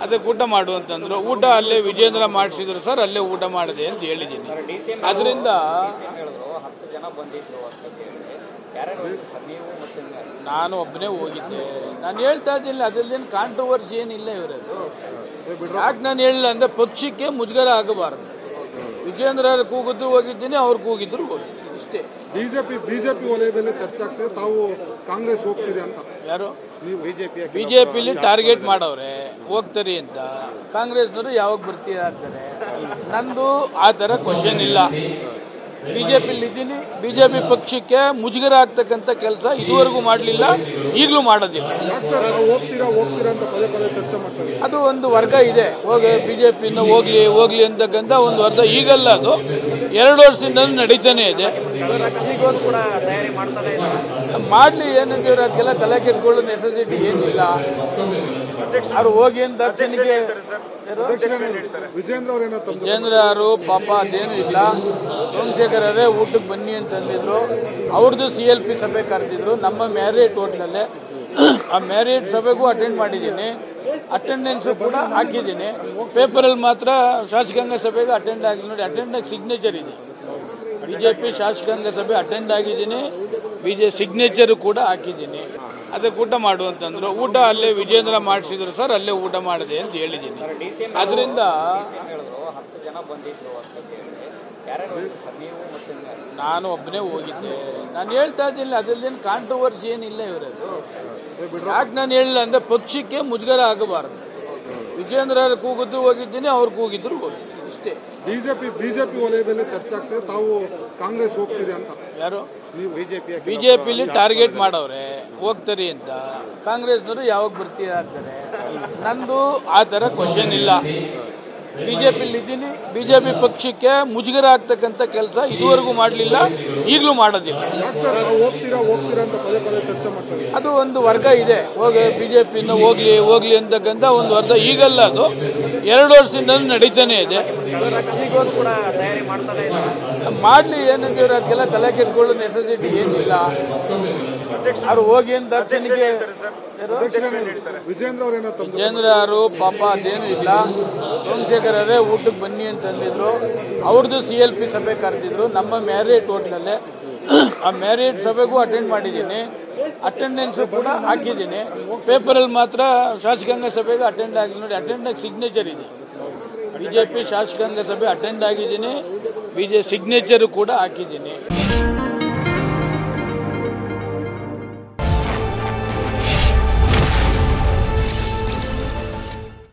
ಅದಕ್ಕೆ ಊಟ ಮಾಡು ಅಂತಂದ್ರು. ಊಟ ಅಲ್ಲೇ ವಿಜೇಂದ್ರ ಮಾಡಿಸಿದ್ರು ಸರ್, ಅಲ್ಲೇ ಊಟ ಮಾಡಿದೆ ಅಂತ ಹೇಳಿದ್ದೀನಿ. ಅದರಿಂದ ನಾನು ಒಬ್ಬನೇ ಹೋಗಿದ್ದೆ. ನಾನು ಹೇಳ್ತಾ ಇದ್ದೀನಿ, ಅದರಲ್ಲೇನು ಕಾಂಟ್ರವರ್ಸಿ ಏನಿಲ್ಲ. ಇವರದು ಯಾಕೆ ನಾನು ಹೇಳಿಲ್ಲ ಅಂದ್ರೆ ಪಕ್ಷಕ್ಕೆ ಮುಜುಗರ ಆಗಬಾರದು. ವಿಜೇಂದ್ರ ಕೂಗಿದ್ರು ಹೋಗಿದ್ದೀನಿ, ಅವ್ರು ಕೂಗಿದ್ರು ಹೋಗಿದ್ದೀನಿ, ಇಷ್ಟೇ. ಬಿಜೆಪಿ ವಲಯದಲ್ಲಿ ಚರ್ಚೆ ಆಗ್ತದೆ, ತಾವು ಕಾಂಗ್ರೆಸ್ ಹೋಗ್ತೀರಿ ಅಂತ. ಯಾರು ಬಿಜೆಪಿಲಿ ಟಾರ್ಗೆಟ್ ಮಾಡವ್ರೆ ಹೋಗ್ತಾರೆ ಅಂತ. ಕಾಂಗ್ರೆಸ್ನವರು ಯಾವಾಗ ಬರ್ತೀರಾ ಅಂತಾರೆ. ನಂದು ಆ ತರ ಕ್ವಶನ್ ಇಲ್ಲ. ಬಿಜೆಪಿಲಿ ಇದ್ದೀನಿ. ಬಿಜೆಪಿ ಪಕ್ಷಕ್ಕೆ ಮುಜುಗರ ಆಗ್ತಕ್ಕಂಥ ಕೆಲಸ ಇದುವರೆಗೂ ಮಾಡಲಿಲ್ಲ, ಈಗಲೂ ಮಾಡೋದಿಲ್ಲ. ಅದು ಒಂದು ವರ್ಗ ಇದೆ, ಬಿಜೆಪಿಯಿಂದ ಹೋಗ್ಲಿ ಅಂತಕ್ಕಂಥ ಒಂದು ವರ್ಗ. ಈಗಲ್ಲ, ಅದು 2 ವರ್ಷದಿಂದ ನಡೀತಾನೆ ಇದೆ. ಮಾಡ್ಲಿ, ಏನಂದ್ರೆ ಅದಕ್ಕೆಲ್ಲ ತಲೆ ಕೆಟ್ಕೊಳ್ಳೋ ನೆಸೆಸಿಟಿ ಏನಿಲ್ಲ. ಅವ್ರು ಹೋಗಿ ಅಂತ ದರ್ಶನಿಗೆ ವಿಜೇಂದ್ರ ಅವರು ಪಾಪ ಅದೇನು ಇಲ್ಲ. ಸೋಮಶೇಖರ್ ಅವರೇ ಊಟಕ್ಕೆ ಬನ್ನಿ ಅಂತಂದಿದ್ರು. ಅವ್ರದ್ದು CLP ಸಭೆ ಕರೆದಿದ್ರು ನಮ್ಮ ಮ್ಯಾರಿಯಟ್ ಹೋಟ್ಲಲ್ಲೇ. ಆ ಮ್ಯಾರಿಯಟ್ ಸಭೆಗೂ ಅಟೆಂಡ್ ಮಾಡಿದ್ದೀನಿ, ಅಟೆಂಡೆನ್ಸ್ ಕೂಡ ಹಾಕಿದ್ದೀನಿ. ಪೇಪರಲ್ಲಿ ಮಾತ್ರ ಶಾಸಕಾಂಗ ಸಭೆಗೆ ಅಟೆಂಡ್ ಆಗಿಲ್ಲ ನೋಡಿ, ಅಟೆಂಡ್ ಸಿಗ್ನೇಚರ್ ಇದೆ. ಬಿಜೆಪಿ ಶಾಸಕಾಂಗ ಸಭೆ ಅಟೆಂಡ್ ಆಗಿದ್ದೀನಿ, ಸಿಗ್ನೇಚರ್ ಕೂಡ ಹಾಕಿದ್ದೀನಿ. ಅದಕ್ಕೆ ಊಟ ಮಾಡು ಅಂತಂದ್ರು. ಊಟ ಅಲ್ಲೇ ವಿಜೇಂದ್ರ ಮಾಡಿಸಿದ್ರು ಸರ್, ಅಲ್ಲೇ ಊಟ ಮಾಡಿದೆ ಅಂತ ಹೇಳಿದ್ದೀನಿ. ಅದರಿಂದ ನಾನು ಒಬ್ಬನೇ ಹೋಗಿದ್ದೆ. ನಾನು ಹೇಳ್ತಾ ಇದ್ದೀನಿ, ಅದರಲ್ಲೇನು ಕಾಂಟ್ರವರ್ಸಿ ಏನಿಲ್ಲ. ಇವರದು ಯಾಕೆ ನಾನು ಹೇಳಿಲ್ಲ ಅಂದ್ರೆ ಪಕ್ಷಕ್ಕೆ ಮುಜುಗರ ಆಗಬಾರದು. ವಿಜೇಂದ್ರ ಕೂಗಿದ್ರು ಹೋಗಿದ್ದೀನಿ, ಅವ್ರು ಕೂಗಿದ್ರು ಹೋಗಿದ್ದೀನಿ, ಇಷ್ಟೇ. ಬಿಜೆಪಿ ವಲಯದಲ್ಲಿ ಚರ್ಚೆ ಆಗ್ತದೆ, ತಾವು ಕಾಂಗ್ರೆಸ್ ಹೋಗ್ತೀರಿ ಅಂತ. ಯಾರು ಬಿಜೆಪಿಲಿ ಟಾರ್ಗೆಟ್ ಮಾಡವ್ರೆ ಹೋಗ್ತಾರೆ ಅಂತ. ಕಾಂಗ್ರೆಸ್ನವರು ಯಾವಾಗ ಬರ್ತೀರಾ ಅಂತಾರೆ. ನಂದು ಆ ತರ ಕ್ವಶನ್ ಇಲ್ಲ. ಬಿಜೆಪಿಲಿ ಇದ್ದೀನಿ. ಬಿಜೆಪಿ ಪಕ್ಷಕ್ಕೆ ಮುಜುಗರ ಆಗ್ತಕ್ಕಂಥ ಕೆಲಸ ಇದುವರೆಗೂ ಮಾಡಲಿಲ್ಲ, ಈಗಲೂ ಮಾಡೋದಿಲ್ಲ. ಅದು ಒಂದು ವರ್ಗ ಇದೆ, ಬಿಜೆಪಿಯಿಂದ ಹೋಗ್ಲಿ ಅಂತಕ್ಕಂಥ ಒಂದು ವರ್ಗ. ಈಗಲ್ಲ, ಅದು 2 ವರ್ಷದಿಂದ ನಡೀತಾನೆ ಇದೆ. ಮಾಡ್ಲಿ, ಏನಂದ್ರೆ ಅದಕ್ಕೆಲ್ಲ ತಲೆ ಕೆಟ್ಕೊಳ್ಳೋ ನೆಸೆಸಿಟಿ ಏನಿಲ್ಲ. ಅವ್ರು ಹೋಗಿ ಅಂತ ದರ್ಶನಿಗೆ ವಿಜೇಂದ್ರ ಅವರು ಪಾಪ ಅದೇನು ಇಲ್ಲ. ಸೋಮಶೇಖರ್ ಅವರೇ ಊಟಕ್ಕೆ ಬನ್ನಿ ಅಂತಂದಿದ್ರು. ಅವ್ರದ್ದು CLP ಸಭೆ ಕರೆದಿದ್ರು ನಮ್ಮ ಮ್ಯಾರಿಯಟ್ ಹೋಟ್ಲಲ್ಲೇ. ಆ ಮ್ಯಾರಿಯಟ್ ಸಭೆಗೂ ಅಟೆಂಡ್ ಮಾಡಿದ್ದೀನಿ, ಅಟೆಂಡೆನ್ಸ್ ಕೂಡ ಹಾಕಿದ್ದೀನಿ. ಪೇಪರಲ್ಲಿ ಮಾತ್ರ ಶಾಸಕಾಂಗ ಸಭೆಗೆ ಅಟೆಂಡ್ ಆಗಿಲ್ಲ ನೋಡಿ, ಅಟೆಂಡ್ ಸಿಗ್ನೇಚರ್ ಇದೆ. ಬಿಜೆಪಿ ಶಾಸಕಾಂಗ ಸಭೆ ಅಟೆಂಡ್ ಆಗಿದ್ದೀನಿ, ಸಿಗ್ನೇಚರ್ ಕೂಡ ಹಾಕಿದ್ದೀನಿ.